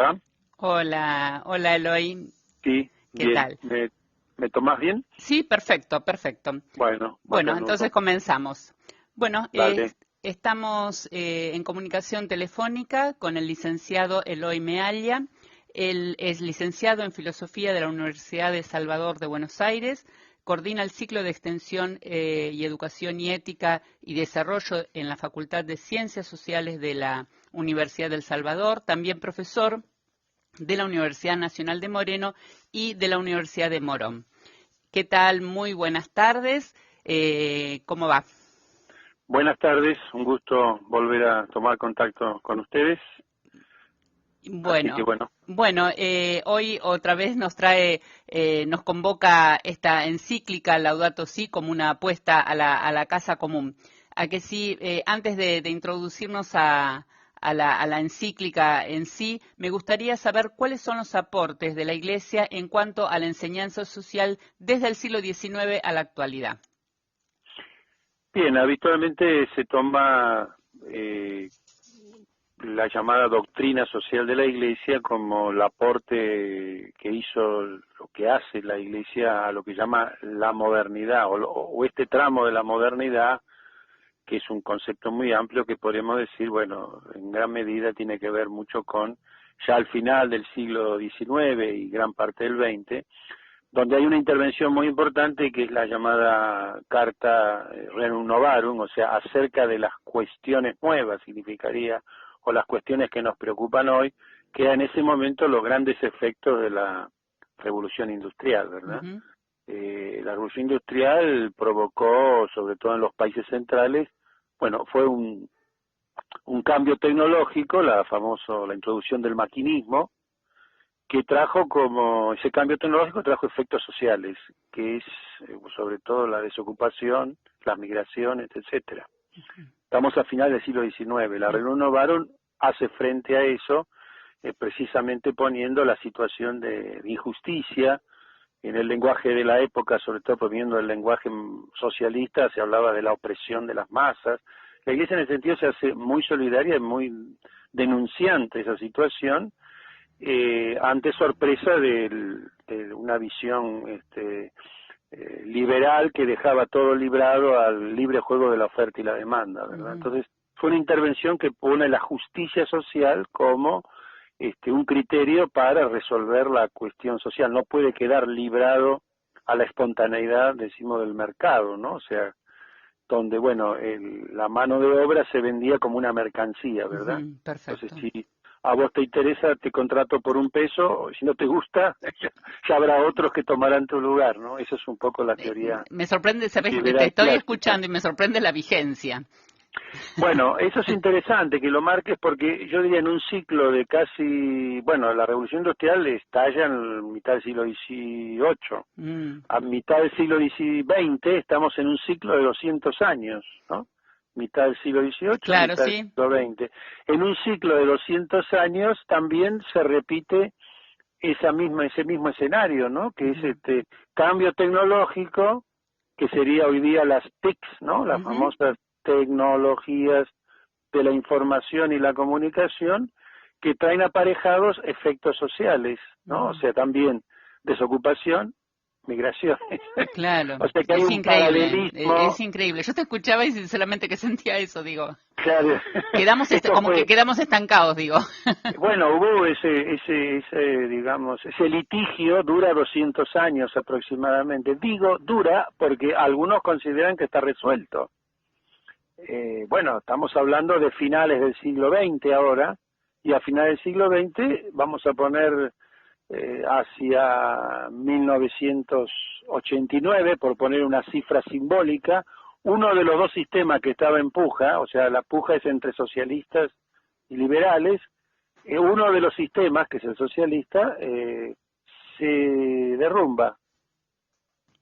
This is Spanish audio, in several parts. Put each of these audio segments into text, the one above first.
Hola. Hola, hola Eloy, Sí, ¿qué bien. tal? ¿Me tomás bien? Sí, perfecto, perfecto. Bueno, Bueno, entonces macanudo. comenzamos. Bueno, Dale. estamos en comunicación telefónica con el licenciado Eloy Mealla. Él es licenciado en Filosofía de la Universidad de Salvador de Buenos Aires, coordina el ciclo de Extensión y Educación y Ética y Desarrollo en la Facultad de Ciencias Sociales de la Universidad del Salvador, también profesor de la Universidad Nacional de Moreno y de la Universidad de Morón. ¿Qué tal? Muy buenas tardes. ¿Cómo va? Buenas tardes, un gusto volver a tomar contacto con ustedes. Así que Bueno, bueno, hoy otra vez nos convoca esta encíclica Laudato Si como una apuesta a la casa común. A que sí, antes de introducirnos a la encíclica en sí, me gustaría saber cuáles son los aportes de la Iglesia en cuanto a la enseñanza social desde el siglo XIX a la actualidad. bien, habitualmente se toma la llamada doctrina social de la Iglesia como el aporte que hizo, lo que hace la Iglesia a lo que llama la modernidad o este tramo de la modernidad, que es un concepto muy amplio que podemos decir, bueno, en gran medida tiene que ver mucho con ya al final del siglo XIX y gran parte del XX, donde hay una intervención muy importante que es la llamada Carta Rerum Novarum, o sea, acerca de las cuestiones nuevas, significaría, o las cuestiones que nos preocupan hoy, que eran en ese momento los grandes efectos de la revolución industrial, ¿verdad? Ujú. La revolución industrial provocó, sobre todo en los países centrales, bueno, fue un cambio tecnológico, la introducción del maquinismo, que trajo como, ese cambio tecnológico trajo efectos sociales, que es sobre todo la desocupación, las migraciones, etcétera. Estamos a final del siglo XIX, la Reunión Novarum hace frente a eso, precisamente poniendo la situación de injusticia. En el lenguaje de la época, sobre todo poniendo el lenguaje socialista, se hablaba de la opresión de las masas. La Iglesia en ese sentido se hace muy solidaria y muy denunciante de esa situación, ante sorpresa de una visión liberal que dejaba todo librado al libre juego de la oferta y la demanda, ¿verdad? Ujú. Entonces fue una intervención que pone la justicia social como un criterio para resolver la cuestión social. No puede quedar librado a la espontaneidad, decimos, del mercado, ¿no? O sea, donde, bueno, la mano de obra se vendía como una mercancía, ¿verdad? Ujú, Entonces, perfecto. si a vos te interesa, te contrato por $1, si no te gusta, ya habrá otros que tomarán tu lugar, ¿no? Esa es un poco la teoría Me sorprende, sabes, te liberal estoy clásica. escuchando y me sorprende la vigencia. Bueno, eso es interesante que lo marques porque yo diría en un ciclo de casi, bueno, la revolución industrial estalla en mitad del siglo XVIII. Mm, A mitad del siglo XX estamos en un ciclo de 200 años, ¿no? Mitad del siglo XVIII, claro, mitad del sí. siglo XX. En un ciclo de 200 años también se repite ese mismo escenario, ¿no? Que es Ujú, este cambio tecnológico, que sería hoy día las TICs, ¿no? Las ujú, famosas tecnologías de la información y la comunicación, que traen aparejados efectos sociales, ¿no? O ujú. sea, también desocupación, migraciones. Claro, O sea que hay es un increíble, es paralelismo, increíble. Yo te escuchaba y sinceramente que sentía eso, digo. claro, esto Como que fue, quedamos estancados, digo. bueno, hubo digamos, ese litigio dura 200 años aproximadamente. Digo dura porque algunos consideran que está resuelto. Bueno, estamos hablando de finales del siglo XX ahora, y a finales del siglo XX vamos a poner hacia 1989, por poner una cifra simbólica, uno de los dos sistemas que estaba en puja, o sea, la puja es entre socialistas y liberales, uno de los sistemas, que es el socialista, se derrumba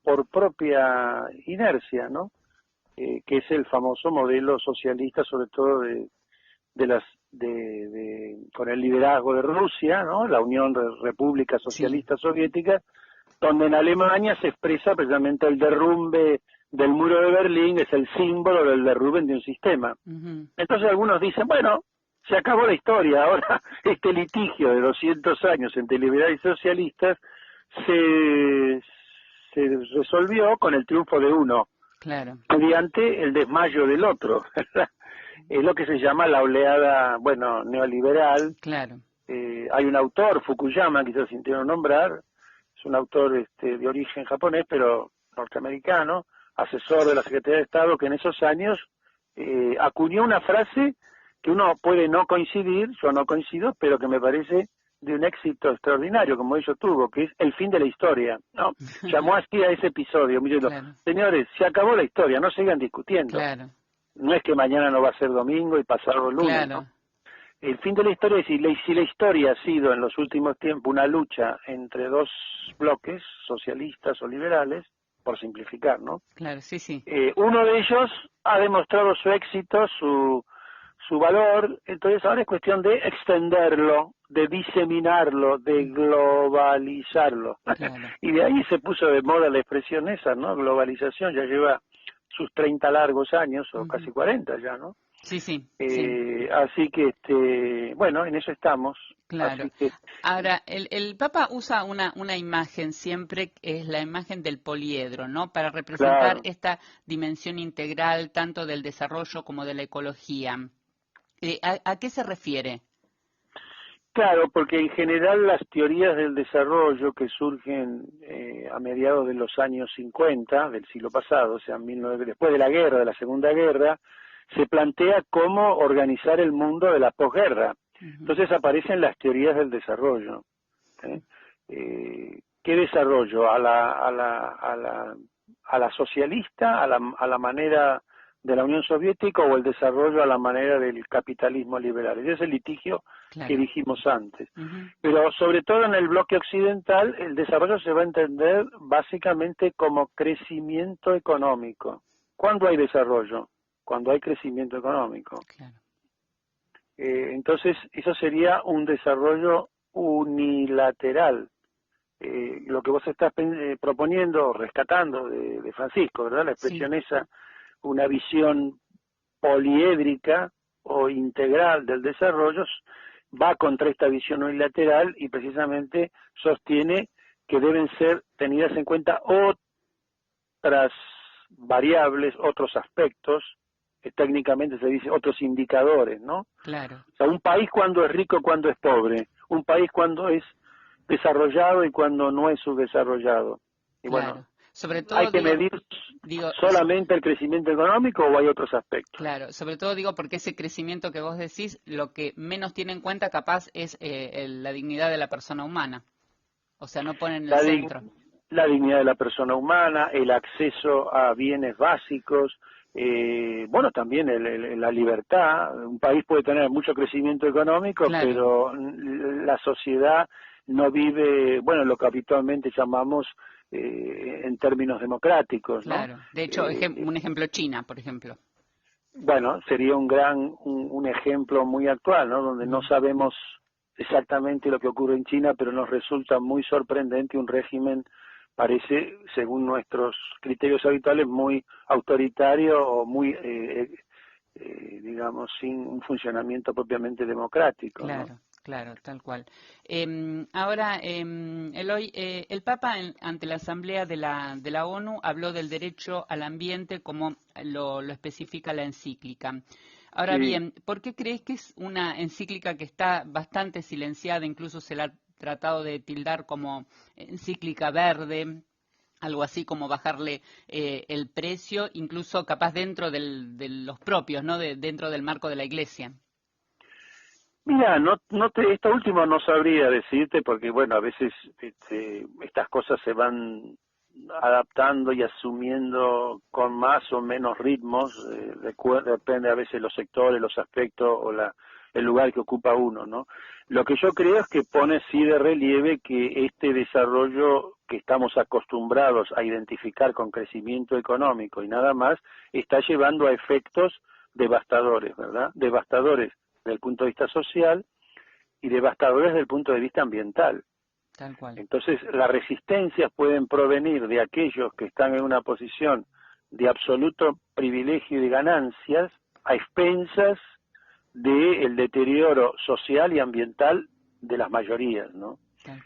por propia inercia, ¿no? Que es el famoso modelo socialista, sobre todo de las con el liderazgo de Rusia, ¿no? La Unión de Repúblicas Sí. Socialistas Soviéticas, donde en Alemania se expresa precisamente el derrumbe del muro de Berlín, es el símbolo del derrumbe de un sistema. Ujú, Entonces algunos dicen, bueno, se acabó la historia. Ahora este litigio de 200 años entre liberales y socialistas se resolvió con el triunfo de uno, claro, mediante el desmayo del otro. Es lo que se llama la oleada, bueno, neoliberal. claro. Hay un autor, Fukuyama, quizás sintieron nombrar, es un autor de origen japonés, pero norteamericano, asesor de la Secretaría de Estado, que en esos años acuñó una frase que uno puede no coincidir, yo no coincido, pero que me parece de un éxito extraordinario, como ellos tuvo, que es el fin de la historia, ¿no? Llamó así a ese episodio, diciendo, Claro, señores, se acabó la historia, no sigan discutiendo. claro, No es que mañana no va a ser domingo y pasado lunes, claro, ¿no? El fin de la historia es si la historia ha sido en los últimos tiempos una lucha entre dos bloques, socialistas o liberales, por simplificar, ¿no? claro, sí, sí, Uno de ellos ha demostrado su éxito, su valor, entonces ahora es cuestión de extenderlo, de diseminarlo, de globalizarlo. claro. Y de ahí se puso de moda la expresión esa, ¿no? Globalización, ya lleva sus 30 largos años, o Ujú. casi 40 ya, ¿no? Sí, sí, sí, Así que, bueno, en eso estamos. claro. Así que, Ahora, el Papa usa una imagen siempre, que es la imagen del poliedro, ¿no? Para representar claro, esta dimensión integral tanto del desarrollo como de la ecología. ¿A qué se refiere? claro, porque en general las teorías del desarrollo que surgen a mediados de los años 50 del siglo pasado, o sea, después de la guerra, de la Segunda Guerra, se plantea cómo organizar el mundo de la posguerra. Ujú, Entonces aparecen las teorías del desarrollo. ¿Eh? ¿Qué desarrollo? A la socialista, a la manera de la Unión Soviética, o el desarrollo a la manera del capitalismo liberal. Ese es el litigio que claro. dijimos antes. Ujú, Pero sobre todo en el bloque occidental, el desarrollo se va a entender básicamente como crecimiento económico. ¿Cuándo hay desarrollo? Cuando hay crecimiento económico. claro. Entonces, eso sería un desarrollo unilateral. Lo que vos estás proponiendo, rescatando de Francisco, ¿verdad? La Sí, expresión esa, una visión poliédrica o integral del desarrollo, va contra esta visión unilateral y precisamente sostiene que deben ser tenidas en cuenta otras variables, otros aspectos, que técnicamente se dice otros indicadores, ¿no? claro, O sea, un país cuando es rico, cuando es pobre, un país cuando es desarrollado y cuando no es subdesarrollado. Y bueno, claro. Sobre ¿hay todo que medir digo, solamente el crecimiento económico o hay otros aspectos? claro, sobre todo digo porque ese crecimiento que vos decís, lo que menos tiene en cuenta capaz es la dignidad de la persona humana. O sea, no pone en el La, dig- centro. la dignidad de la persona humana, el acceso a bienes básicos, bueno, también la libertad. Un país puede tener mucho crecimiento económico, Claro, pero la sociedad no vive, bueno, lo que habitualmente llamamos en términos democráticos, ¿no? claro. De hecho, Eh, un ejemplo China, por ejemplo. bueno, sería un ejemplo muy actual, ¿no? Donde no Ujú, sabemos exactamente lo que ocurre en China, pero nos resulta muy sorprendente un régimen, parece, según nuestros criterios habituales, muy autoritario o muy, digamos, sin un funcionamiento propiamente democrático, ¿no? claro, claro, tal cual. Ahora, Eloy, el Papa ante la Asamblea de la ONU habló del derecho al ambiente como lo especifica la encíclica. Ahora Sí. bien, ¿por qué crees que es una encíclica que está bastante silenciada? Incluso se la ha tratado de tildar como encíclica verde, algo así como bajarle el precio, incluso capaz dentro de los propios, ¿no? Dentro del marco de la Iglesia. Mira, esto último no sabría decirte porque, bueno, a veces estas cosas se van adaptando y asumiendo con más o menos ritmos, depende a veces los sectores, los aspectos o el lugar que ocupa uno, ¿no? Lo que yo creo es que pone sí de relieve que este desarrollo que estamos acostumbrados a identificar con crecimiento económico y nada más, está llevando a efectos devastadores, ¿verdad? Devastadores desde el punto de vista social y devastadores desde el punto de vista ambiental. Tal cual. Entonces, las resistencias pueden provenir de aquellos que están en una posición de absoluto privilegio y de ganancias a expensas del deterioro social y ambiental de las mayorías, ¿no?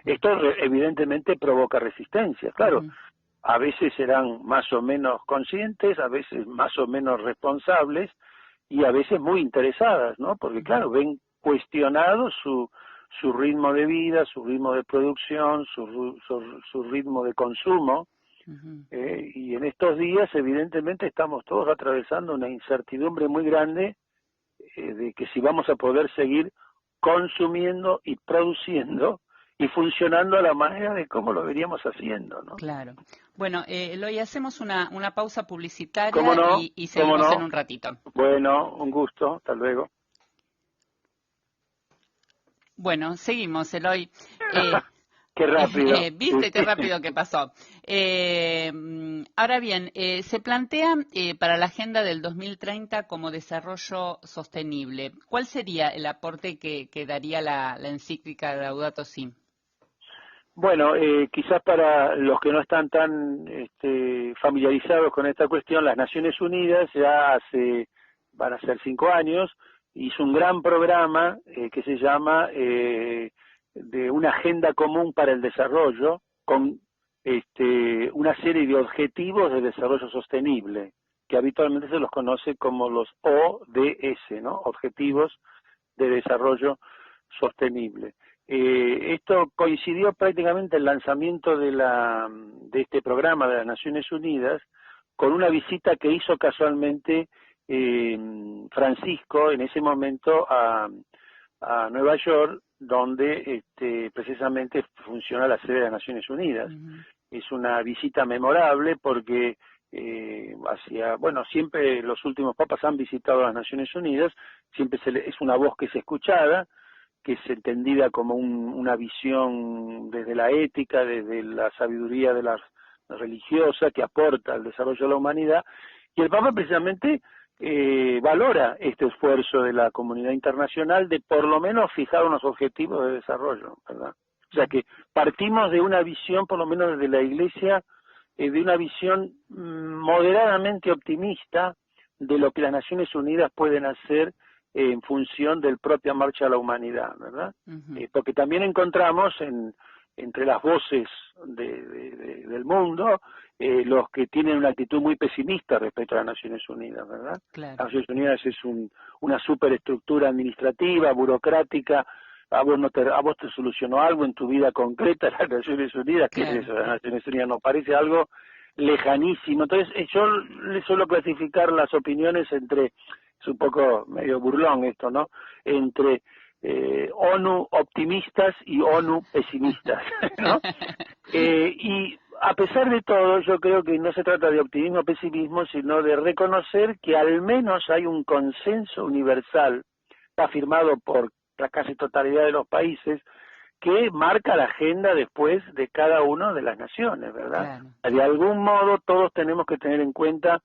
Esto evidentemente provoca resistencia, claro. A veces serán más o menos conscientes, a veces más o menos responsables y a veces muy interesadas, ¿no? Porque claro, ven cuestionado su ritmo de vida, su ritmo de producción, su ritmo de consumo. Y en estos días evidentemente estamos todos atravesando una incertidumbre muy grande de que si vamos a poder seguir consumiendo y produciendo y funcionando a la manera de cómo lo veníamos haciendo, ¿no? Claro. Bueno, Eloy, hacemos una pausa publicitaria. ¿Cómo no? y seguimos ¿Cómo no? en un ratito. Bueno, un gusto, hasta luego. Bueno, seguimos, Eloy. Qué rápido. ¿Viste qué rápido que pasó? Ahora bien, se plantea para la agenda del 2030 como desarrollo sostenible. ¿Cuál sería el aporte que daría la encíclica de Laudato Si? Bueno, quizás para los que no están tan familiarizados con esta cuestión, las Naciones Unidas ya van a ser 5 años, hizo un gran programa que se llama de una agenda común para el desarrollo, con una serie de objetivos de desarrollo sostenible, que habitualmente se los conoce como los ODS, ¿no? Objetivos de Desarrollo Sostenible. Esto coincidió prácticamente el lanzamiento de este programa de las Naciones Unidas con una visita que hizo casualmente Francisco en ese momento a Nueva York, donde precisamente funciona la sede de las Naciones Unidas. Es una visita memorable porque siempre los últimos papas han visitado las Naciones Unidas, siempre es una voz que es escuchada, que es entendida como una visión desde la ética, desde la sabiduría de la religiosa, que aporta al desarrollo de la humanidad, y el Papa precisamente valora este esfuerzo de la comunidad internacional de por lo menos fijar unos objetivos de desarrollo, ¿verdad? O sea que partimos de una visión, por lo menos desde la Iglesia, de una visión moderadamente optimista de lo que las Naciones Unidas pueden hacer en función del propia marcha de la humanidad, ¿verdad? Porque también encontramos entre las voces del mundo los que tienen una actitud muy pesimista respecto a las Naciones Unidas, ¿verdad? Claro. Las Naciones Unidas es una superestructura administrativa, burocrática. A vos te solucionó algo en tu vida concreta las Naciones Unidas, ¿qué es eso? Las Naciones Unidas nos parece algo lejanísimo. Entonces yo le suelo clasificar las opiniones entre, es un poco medio burlón esto, ¿no? Entre ONU optimistas y ONU pesimistas, ¿no? Y a pesar de todo, yo creo que no se trata de optimismo o pesimismo, sino de reconocer que al menos hay un consenso universal, está firmado por la casi totalidad de los países, que marca la agenda después de cada una de las naciones, ¿verdad? Claro. De algún modo todos tenemos que tener en cuenta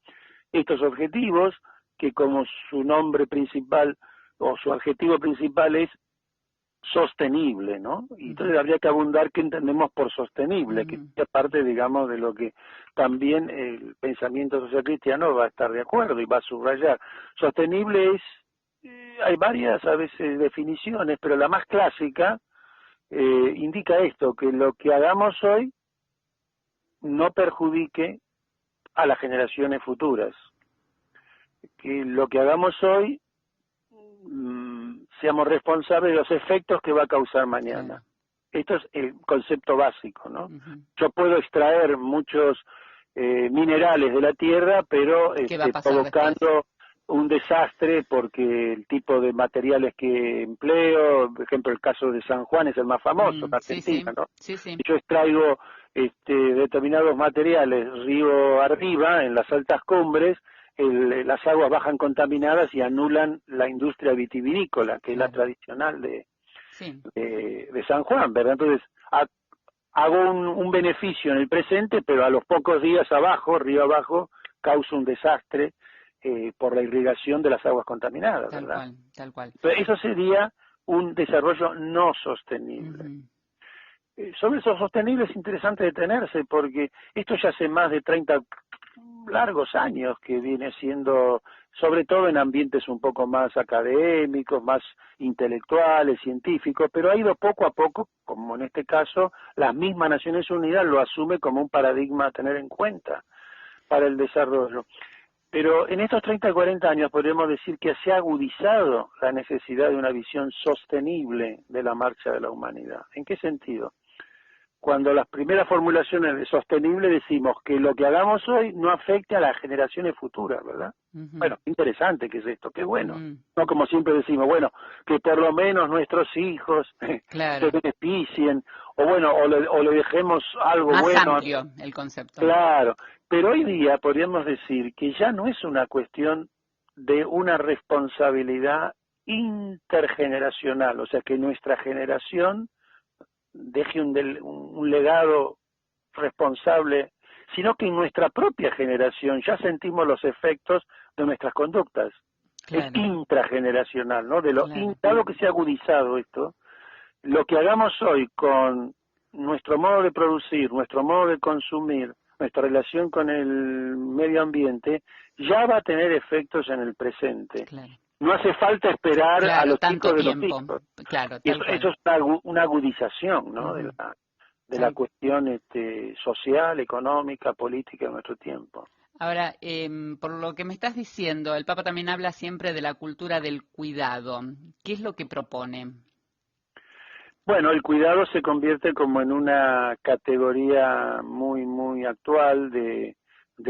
estos objetivos, que como su nombre principal o su adjetivo principal es sostenible, ¿no? Y entonces habría que abundar qué entendemos por sostenible, que es parte, digamos, de lo que también el pensamiento social cristiano va a estar de acuerdo y va a subrayar. Sostenible es, hay varias a veces definiciones, pero la más clásica indica esto, que lo que hagamos hoy no perjudique a las generaciones futuras, que lo que hagamos hoy seamos responsables de los efectos que va a causar mañana. Esto es el concepto básico, ¿no? Yo puedo extraer muchos minerales de la tierra, pero provocando un desastre porque el tipo de materiales que empleo, por ejemplo el caso de San Juan es el más famoso, Argentina, ¿no? Yo extraigo determinados materiales río arriba, en las altas cumbres, las aguas bajan contaminadas y anulan la industria vitivinícola, que es la tradicional de San Juan, ¿verdad? Entonces, hago un beneficio en el presente, pero a los pocos días río abajo, causa un desastre por la irrigación de las aguas contaminadas, ¿verdad? Tal cual. Entonces, eso sería un desarrollo no sostenible. Sobre eso sostenible es interesante detenerse, porque esto ya hace más de 30 largos años que viene siendo sobre todo en ambientes un poco más académicos, más intelectuales, científicos, pero ha ido poco a poco, como en este caso, las mismas Naciones Unidas lo asume como un paradigma a tener en cuenta para el desarrollo. Pero en estos 30 40 años podríamos decir que se ha agudizado la necesidad de una visión sostenible de la marcha de la humanidad. ¿En qué sentido? Cuando las primeras formulaciones de sostenible decimos que lo que hagamos hoy no afecte a las generaciones futuras, ¿verdad? Bueno, interesante que es esto, qué bueno. No como siempre decimos, bueno, que por lo menos nuestros hijos se beneficien, o bueno, o le dejemos algo más bueno. Más amplio el concepto. Claro, pero hoy día podríamos decir que ya no es una cuestión de una responsabilidad intergeneracional, o sea, que nuestra generación deje un legado responsable, sino que en nuestra propia generación ya sentimos los efectos de nuestras conductas. Claro. Es intrageneracional, ¿no? Dado que se ha agudizado esto, lo que hagamos hoy con nuestro modo de producir, nuestro modo de consumir, nuestra relación con el medio ambiente, ya va a tener efectos en el presente. Claro. No hace falta esperar a los hijos de los hijos. Claro, eso es una agudización, ¿no? De la cuestión social, económica, política de nuestro tiempo. Ahora, por lo que me estás diciendo, el Papa también habla siempre de la cultura del cuidado. ¿Qué es lo que propone? Bueno, el cuidado se convierte como en una categoría muy, muy actual de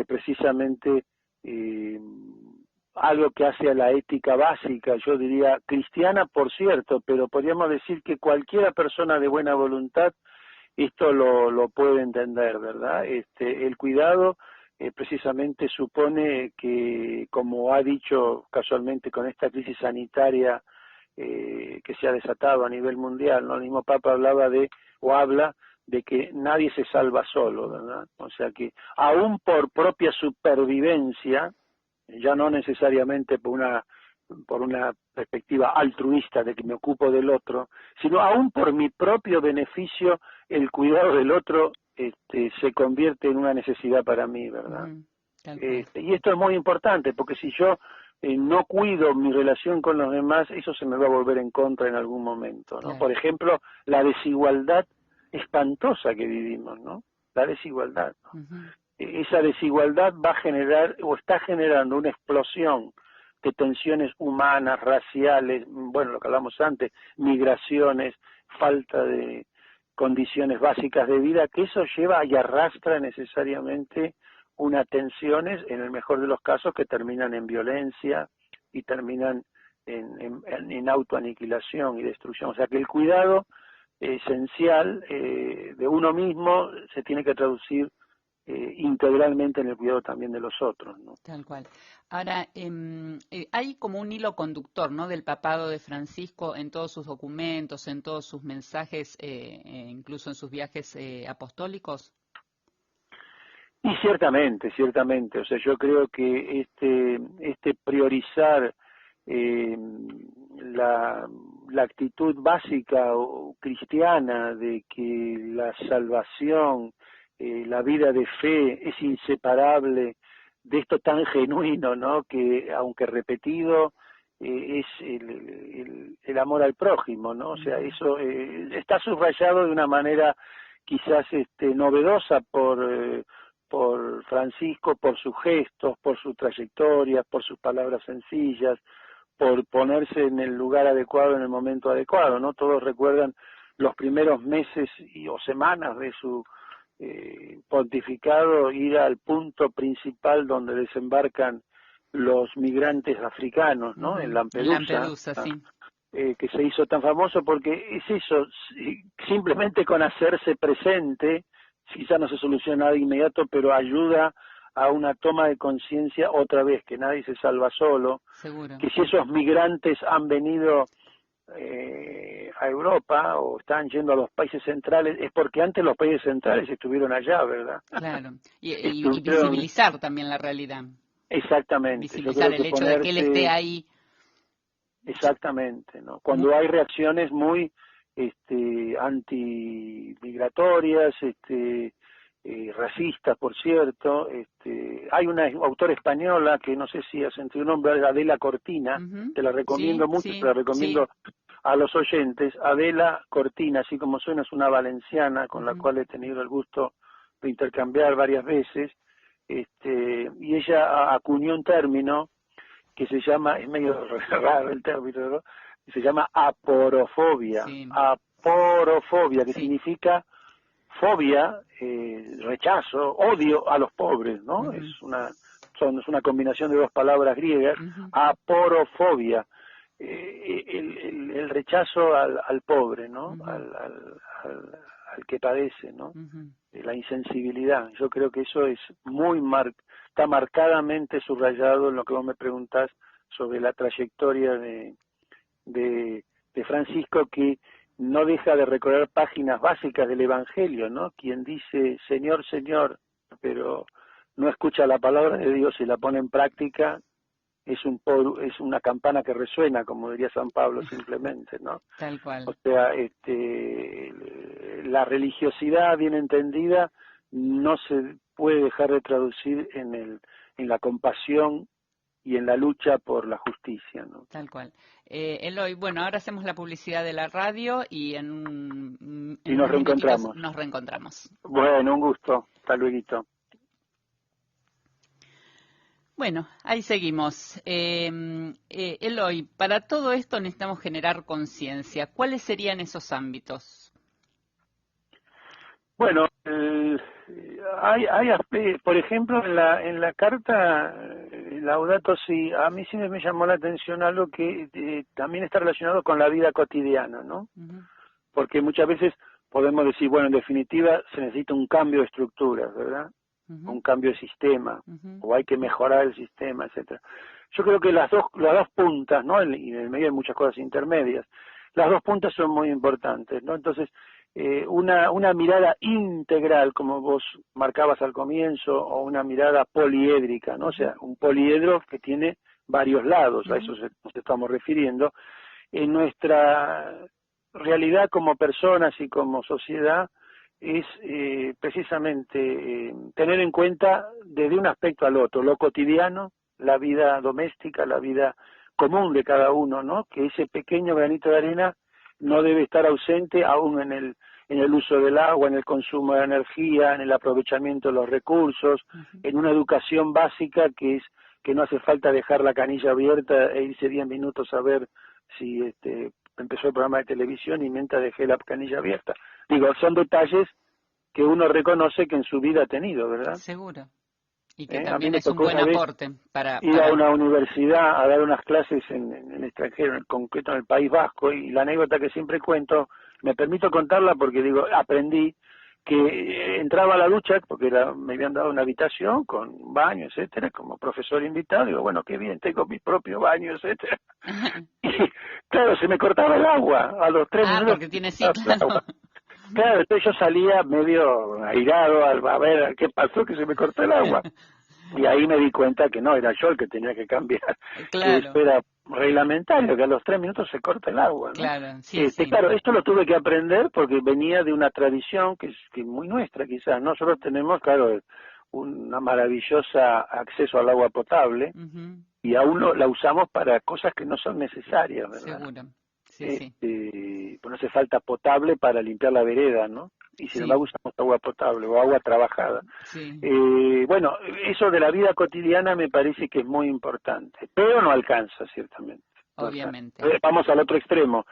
precisamente algo que hace a la ética básica, yo diría cristiana, por cierto, pero podríamos decir que cualquier persona de buena voluntad esto lo puede entender, ¿verdad? El cuidado precisamente supone que, como ha dicho casualmente con esta crisis sanitaria que se ha desatado a nivel mundial, ¿no? El mismo Papa habla de que nadie se salva solo, ¿verdad? O sea que aún por propia supervivencia, ya no necesariamente por una perspectiva altruista de que me ocupo del otro, sino aún por mi propio beneficio, el cuidado del otro se convierte en una necesidad para mí, ¿verdad? Y esto es muy importante, porque si yo no cuido mi relación con los demás, eso se me va a volver en contra en algún momento, ¿no? Claro. Por ejemplo, la desigualdad espantosa que vivimos, ¿no? La desigualdad, ¿no? Esa desigualdad va a generar o está generando una explosión de tensiones humanas, raciales, bueno, lo que hablamos antes, migraciones, falta de condiciones básicas de vida, que eso lleva y arrastra necesariamente unas tensiones, en el mejor de los casos, que terminan en violencia y terminan en autoaniquilación y destrucción. O sea que el cuidado esencial de uno mismo se tiene que traducir integralmente en el cuidado también de los otros, ¿no? Tal cual. Ahora, hay como un hilo conductor, ¿no?, del papado de Francisco en todos sus documentos, en todos sus mensajes, incluso en sus viajes apostólicos. Y ciertamente, o sea, yo creo que este priorizar la actitud básica o cristiana de que la salvación, la vida de fe es inseparable de esto tan genuino, ¿no? Que aunque repetido es el amor al prójimo, ¿no? O sea, eso está subrayado de una manera quizás novedosa por Francisco, por sus gestos, por su trayectoria, por sus palabras sencillas, por ponerse en el lugar adecuado en el momento adecuado, ¿no? Todos recuerdan los primeros meses o semanas de su pontificado, ir al punto principal donde desembarcan los migrantes africanos, ¿no? En Lampedusa, sí. Que se hizo tan famoso porque es eso, simplemente con hacerse presente, quizá no se soluciona nada inmediato, pero ayuda a una toma de conciencia otra vez, que nadie se salva solo. Seguro. Que si esos migrantes han venido a Europa o están yendo a los países centrales, es porque antes los países centrales estuvieron allá, ¿verdad? Claro, y visibilizar también la realidad. Exactamente. Visibilizar el hecho de que él esté ahí. Exactamente, ¿no? Cuando hay reacciones muy antimigratorias, racistas, por cierto. Hay una autora española que no sé si ha sentido un nombre, Adela Cortina, te la recomiendo mucho, te la recomiendo a los oyentes. Adela Cortina, así como suena, es una valenciana con la cual he tenido el gusto de intercambiar varias veces, y ella acuñó un término que se llama, es medio raro el término, ¿no? Se llama aporofobia, aporofobia, que significa fobia, rechazo, odio a los pobres, ¿no? Es una combinación de dos palabras griegas, aporofobia, el rechazo al pobre, ¿no? Al que padece, ¿no? La insensibilidad. Yo creo que eso es está marcadamente subrayado en lo que vos me preguntás sobre la trayectoria de Francisco, que no deja de recorrer páginas básicas del Evangelio, ¿no? Quien dice Señor, Señor, pero no escucha la palabra de Dios y la pone en práctica, es una campana que resuena, como diría San Pablo, simplemente, ¿no? Tal cual. O sea, la religiosidad bien entendida no se puede dejar de traducir en la compasión y en la lucha por la justicia, ¿no? Tal cual. Eloy, bueno, ahora hacemos la publicidad de la radio y y nos reencontramos. Nos reencontramos. Bueno, un gusto. Hasta luego. Bueno, ahí seguimos. Eloy, para todo esto necesitamos generar conciencia. ¿Cuáles serían esos ámbitos? Bueno, por ejemplo, en la carta Laudato Si, a mí sí me llamó la atención algo que también está relacionado con la vida cotidiana, ¿no? Porque muchas veces podemos decir, bueno, en definitiva se necesita un cambio de estructuras, ¿verdad? Un cambio de sistema, o hay que mejorar el sistema, etcétera. Yo creo que las dos puntas, ¿no? Y en el medio hay muchas cosas intermedias. Las dos puntas son muy importantes, ¿no? Entonces, una mirada integral, como vos marcabas al comienzo, o una mirada poliédrica, ¿no? O sea, un poliedro que tiene varios lados, a eso nos estamos refiriendo. En nuestra realidad como personas y como sociedad es precisamente tener en cuenta desde un aspecto al otro, lo cotidiano, la vida doméstica, la vida común de cada uno, ¿no? Que ese pequeño granito de arena no debe estar ausente aún en el uso del agua, en el consumo de energía, en el aprovechamiento de los recursos, en una educación básica que no hace falta dejar la canilla abierta e irse 10 minutos a ver si empezó el programa de televisión y mientras dejé la canilla abierta. Digo, son detalles que uno reconoce que en su vida ha tenido, ¿verdad? Seguro. Y que también es un buen aporte para ir a una universidad a dar unas clases en el extranjero, en concreto en el País Vasco, y la anécdota que siempre cuento, me permito contarla porque digo, aprendí que entraba a la ducha, porque me habían dado una habitación con baño, etcétera, como profesor invitado, digo, bueno, qué bien, tengo mi propio baño, etcétera. Y claro, se me cortaba el agua a los 3 minutos. Porque tiene claro. Claro, entonces yo salía medio airado a ver qué pasó, que se me cortó el agua. Y ahí me di cuenta que no, era yo el que tenía que cambiar. Claro. Que eso era reglamentario, que a los 3 minutos se corta el agua, ¿no? Claro, sí, Claro, esto lo tuve que aprender porque venía de una tradición que es muy nuestra quizás. Nosotros tenemos, claro, una maravillosa acceso al agua potable y aún la usamos para cosas que no son necesarias, ¿verdad? Seguro. Sí, pues no hace falta potable para limpiar la vereda, ¿no? Y sin embargo usamos agua potable o agua trabajada. Bueno, eso de la vida cotidiana me parece que es muy importante, pero no alcanza, ciertamente. Obviamente. Vamos al otro extremo.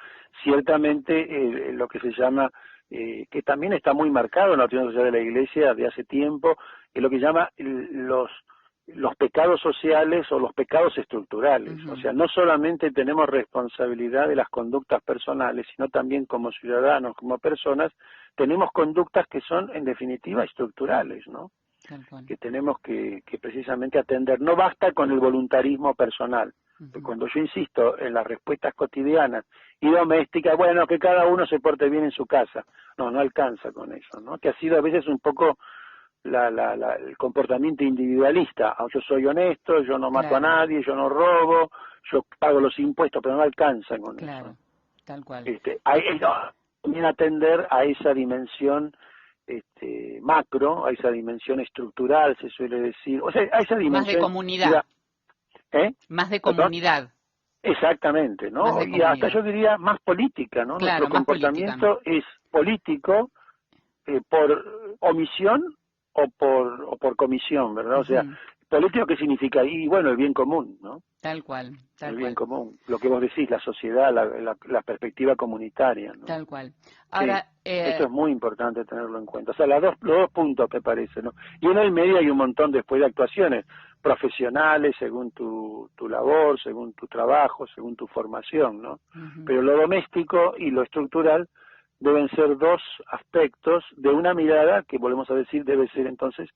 Ciertamente lo que se llama, que también está muy marcado en la doctrina social de la Iglesia de hace tiempo, es lo que llama los pecados sociales o los pecados estructurales. O sea, no solamente tenemos responsabilidad de las conductas personales, sino también como ciudadanos, como personas, tenemos conductas que son en definitiva estructurales, ¿no? Que tenemos que precisamente atender. No basta con el voluntarismo personal. Cuando yo insisto en las respuestas cotidianas y domésticas, bueno, que cada uno se porte bien en su casa. No alcanza con eso, ¿no? Que ha sido a veces un poco el comportamiento individualista. Yo soy honesto, yo no mato a nadie, yo no robo, yo pago los impuestos, pero no alcanza con eso. Tal cual. También atender a esa dimensión macro, a esa dimensión estructural, se suele decir, o sea, a esa dimensión... Más de comunidad. Más de comunidad. Exactamente, ¿no? Y hasta yo diría más política, ¿no? Claro, nuestro comportamiento es político por omisión o por comisión, ¿verdad? O sea, político, ¿qué significa? Y bueno, el bien común, ¿no? Tal cual, tal el cual. bien común, lo que vos decís, la sociedad, la perspectiva comunitaria, ¿no? Tal cual. Ahora, sí, esto es muy importante tenerlo en cuenta. O sea, los dos puntos que parece, ¿no? Y en el medio hay un montón después de actuaciones profesionales, según tu labor, según tu trabajo, según tu formación, ¿no? Pero lo doméstico y lo estructural deben ser dos aspectos de una mirada que, volvemos a decir, debe ser entonces,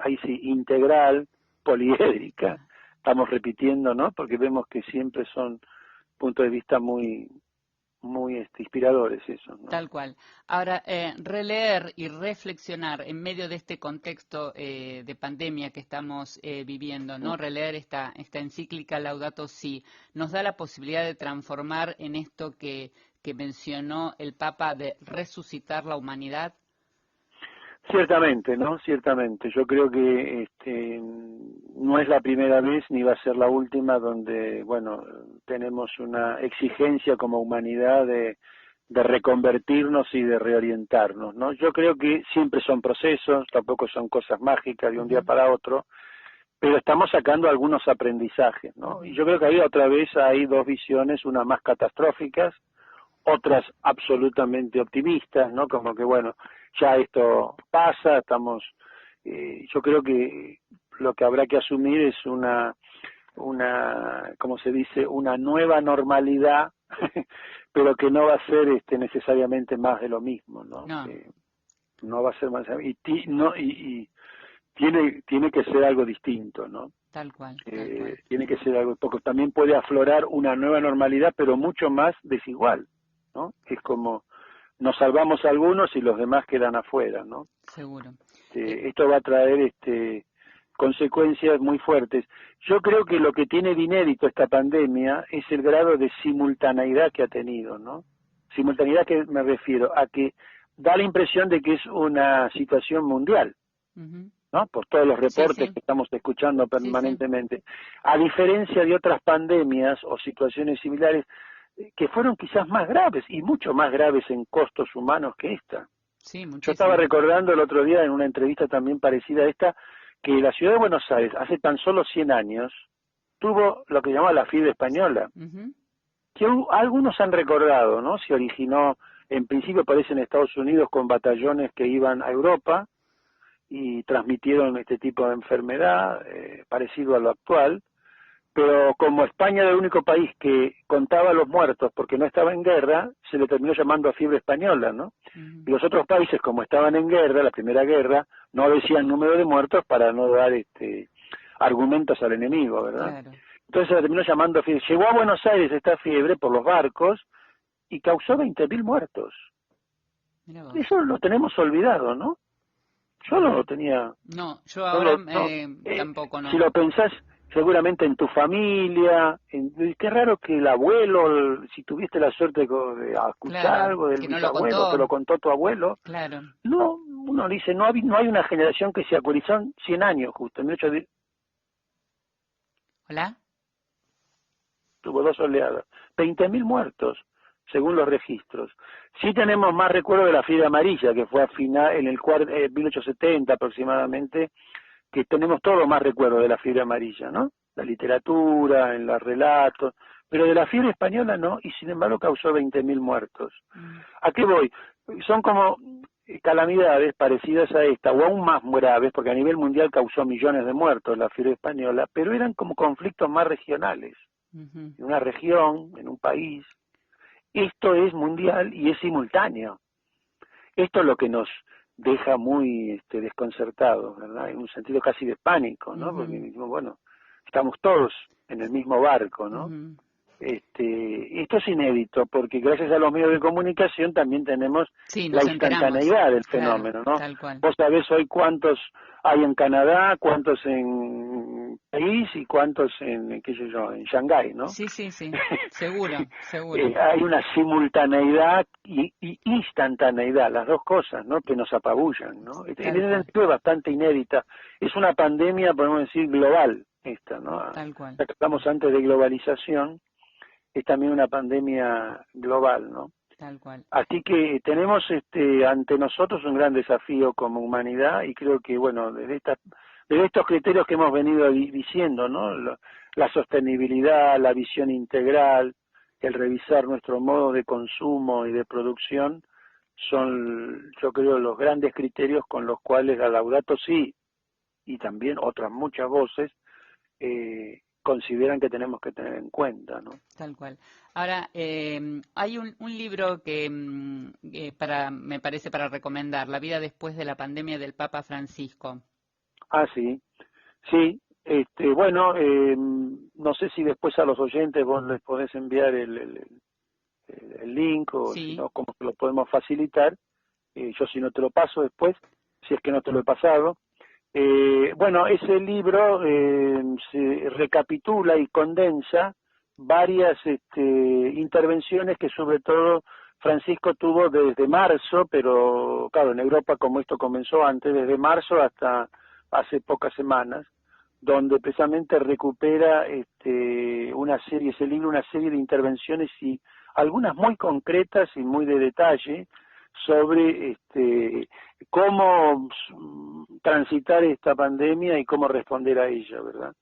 ahí sí, integral, poliédrica. Estamos repitiendo, ¿no? Porque vemos que siempre son puntos de vista muy inspiradores eso, ¿no? Tal cual. Ahora, releer y reflexionar en medio de este contexto de pandemia que estamos viviendo, ¿no? Releer esta encíclica Laudato Si, nos da la posibilidad de transformar en esto que mencionó el Papa de resucitar la humanidad. Ciertamente, ¿no? Ciertamente. Yo creo que no es la primera vez ni va a ser la última donde, bueno, tenemos una exigencia como humanidad de reconvertirnos y de reorientarnos, ¿no? Yo creo que siempre son procesos, tampoco son cosas mágicas de un día para otro, pero estamos sacando algunos aprendizajes, ¿no? Y yo creo que ahí otra vez hay dos visiones, unas más catastróficas, otras absolutamente optimistas, ¿no? Como que, bueno, ya esto pasa, estamos... yo creo que lo que habrá que asumir es una ¿cómo se dice?, una nueva normalidad, pero que no va a ser necesariamente más de lo mismo, ¿no? No, no va a ser más... Y tiene que ser algo distinto, ¿no? Tal cual, tal cual. Tiene que ser algo, porque también puede aflorar una nueva normalidad, pero mucho más desigual, ¿no? Es como nos salvamos algunos y los demás quedan afuera, ¿no? Seguro. Esto va a traer consecuencias muy fuertes. Yo creo que lo que tiene de inédito esta pandemia es el grado de simultaneidad que ha tenido, ¿no? Simultaneidad, que me refiero a que da la impresión de que es una situación mundial, ¿no? Por todos los reportes que estamos escuchando permanentemente. A diferencia de otras pandemias o situaciones similares que fueron quizás más graves y mucho más graves en costos humanos que esta. Sí, muchísimo. Yo estaba recordando el otro día en una entrevista también parecida a esta que la ciudad de Buenos Aires hace tan solo 100 años tuvo lo que llamaba la fiebre española, que algunos han recordado, ¿no? Se originó, en principio parece en Estados Unidos, con batallones que iban a Europa y transmitieron este tipo de enfermedad parecido a lo actual, pero como España era el único país que contaba los muertos porque no estaba en guerra, se le terminó llamando fiebre española, ¿no? Y los otros países, como estaban en guerra, la primera guerra, no decían número de muertos para no dar argumentos al enemigo, ¿verdad? Claro. Entonces se le terminó llamando fiebre. Llegó a Buenos Aires esta fiebre por los barcos y causó 20.000 muertos. Eso lo tenemos olvidado, ¿no? Yo no lo tenía. No, yo ahora tampoco, no. Si lo pensás, seguramente en tu familia, qué raro que el abuelo, si tuviste la suerte de escuchar algo del bisabuelo, te lo contó tu abuelo. Claro. No, uno dice, no hay una generación que se actualizó 100 años justo. ¿Hola? Tuvo 2 oleadas, 20.000 muertos, según los registros. Sí tenemos más recuerdo de la fiebre amarilla, que fue a final, en el 1870 aproximadamente, que tenemos todo más recuerdo de la fiebre amarilla, ¿no? La literatura, en los relatos, pero de la fiebre española no, y sin embargo causó 20.000 muertos. ¿A qué voy? Son como calamidades parecidas a esta, o aún más graves, porque a nivel mundial causó millones de muertos la fiebre española, pero eran como conflictos más regionales, en una región, en un país. Esto es mundial y es simultáneo. Esto es lo que nos deja muy desconcertados, ¿verdad? En un sentido casi de pánico, ¿no? Porque decimos, bueno, estamos todos en el mismo barco, ¿no? Esto es inédito, porque gracias a los medios de comunicación también tenemos la instantaneidad del fenómeno, ¿no? Tal cual. Vos sabés hoy cuántos hay en Canadá, cuántos en París y cuántos en, qué sé yo, en Shanghái, ¿no? Sí, sí, sí, seguro, seguro. Hay una simultaneidad y instantaneidad, las dos cosas, ¿no? Que nos apabullan, ¿no? En Tal ese cual, sentido es bastante inédita. Es una pandemia, podemos decir, global, esta, ¿no? tal cual. Ya que hablamos antes de globalización, es también una pandemia global, ¿no? Tal cual. Así que tenemos ante nosotros un gran desafío como humanidad y creo que, bueno, desde estos criterios que hemos venido diciendo, ¿no? La sostenibilidad, la visión integral, el revisar nuestro modo de consumo y de producción son, yo creo, los grandes criterios con los cuales la Laudato Si y también otras muchas voces consideran que tenemos que tener en cuenta, ¿no? Tal cual. Ahora, hay un libro que me parece para recomendar, La vida después de la pandemia del Papa Francisco. Ah, sí, sí. Bueno, no sé si después a los oyentes vos les podés enviar el link o si Sí, no, cómo te lo podemos facilitar. Yo si no te lo paso después, si es que no te lo he pasado. Bueno, ese libro se recapitula y condensa varias intervenciones que sobre todo Francisco tuvo desde marzo, pero claro, en Europa como esto comenzó antes, desde marzo hasta hace pocas semanas, donde precisamente recupera ese libro, una serie de intervenciones y algunas muy concretas y muy de detalle sobre cómo transitar esta pandemia y cómo responder a ella, ¿verdad?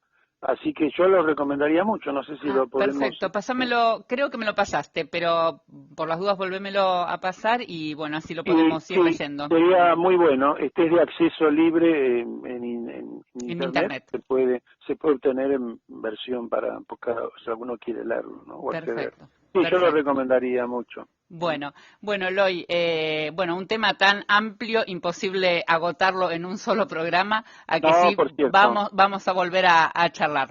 Así que yo lo recomendaría mucho, no sé si ah, lo podemos... perfecto. Pásamelo, creo que me lo pasaste, pero por las dudas volvémelo a pasar y bueno, así lo Sí, podemos ir sí, leyendo sería muy bueno. Este es de acceso libre en en internet, internet. se puede obtener en versión si alguno quiere leerlo, ¿no? O acceder. Perfecto, Sí, yo lo perfecto. recomendaría mucho. Bueno, Eloy, bueno, un tema tan amplio, imposible agotarlo en un solo programa, a que No, sí, por cierto. vamos a volver a charlar.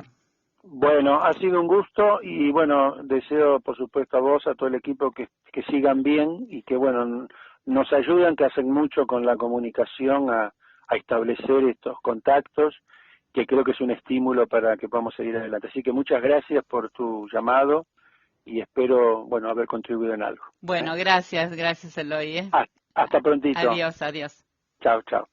Bueno, ha sido un gusto y bueno, deseo por supuesto a vos, a todo el equipo que sigan bien y que bueno, nos ayudan, que hacen mucho con la comunicación a establecer estos contactos, que creo que es un estímulo para que podamos seguir adelante. Así que muchas gracias por tu llamado y espero, bueno, haber contribuido en algo. Bueno, gracias, Eloy. Hasta prontito. Adiós, adiós. Chao, chao.